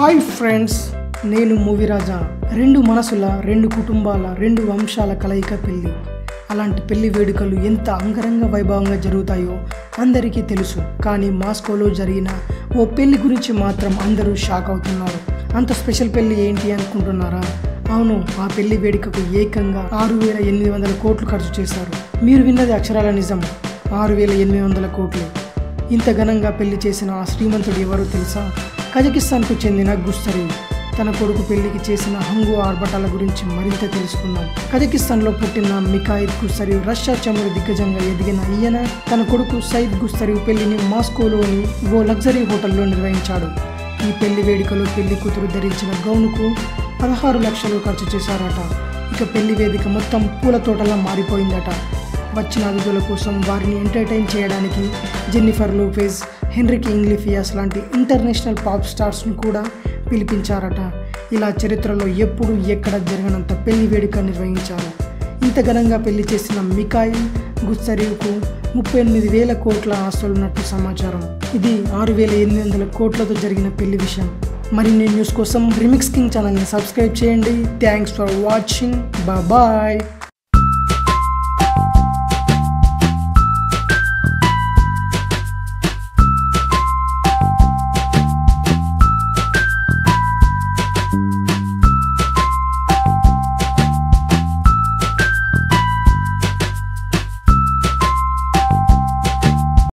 Hi friends, నేను movie రాజా. రెండు మనసుల, రెండు కుటుంబాల, రెండు వంశాల కలయిక పెళ్ళి. అలాంటి పెళ్లి వేడుకలు ఎంత అంగరంగ వైభవంగా జరుగుతాయో అందరికీ తెలుసు. కానీ మాస్కోలో జరిగిన ఓ పెళ్లి గురించి మాత్రం అందరూ షాక్ అవుతున్నారు. అంత స్పెషల్ పెళ్లి ఏంటి అనుకుంటున్నారా? అవును, ఆ పెళ్లి వేడుకకు ఏకంగా 6,800 కోట్లు ఖర్చు చేశారు. మీరు విన్నది అక్షరాల నిజం. 6,800 కోట్లు. ఇంత ఘనంగా పెళ్లి చేసిన ఆ శ్రీమంతుడు ఎవరో తెలుసా? కజకిస్తాన్కు చెందిన గుస్తరేవ్. తన కొడుకు పెళ్లికి చేసిన హంగు ఆర్భటాల గురించి మరింత తెలుసుకుందాం. కజకిస్తాన్లో పుట్టిన మిఖాయిల్ గుస్తరేవ్ రష్యా చమురు దిగ్గజంగా ఎదిగిన ఈయన తన కొడుకు సయీద్ గుస్తరేవ్ పెళ్లిని మాస్కోలోని ఓ లగ్జరీ హోటల్లో నిర్వహించాడు. ఈ పెళ్లి వేడుకలో పెళ్లి కూతురు ధరించిన గౌనుకు 16 లక్షలు ఖర్చు చేశారట. ఇక పెళ్లి వేదిక మొత్తం పూల తోటలా మారిపోయిందట. వచ్చిన అతిథుల కోసం వారిని ఎంటర్టైన్ చేయడానికి జెన్నిఫర్ లోపెజ్, హెన్రిక్ ఇంగ్లిఫియాస్ లాంటి ఇంటర్నేషనల్ పాప్ స్టార్స్ను కూడా పిలిపించారట. ఇలా చరిత్రలో ఎప్పుడు ఎక్కడ జరగనంత పెళ్లి వేడుక నిర్వహించారు. ఇంత ఘనంగా పెళ్లి చేసిన మిఖాయిల్ గుస్తరేవ్కు 38,000 కోట్ల ఆస్తులున్నట్టు సమాచారం. ఇది 6,800 కోట్లతో జరిగిన పెళ్లి విషయం. మరిన్ని న్యూస్ కోసం రిమిక్స్ కింగ్ ఛానల్ని సబ్స్క్రైబ్ చేయండి. Thanks for watching. బాయ్.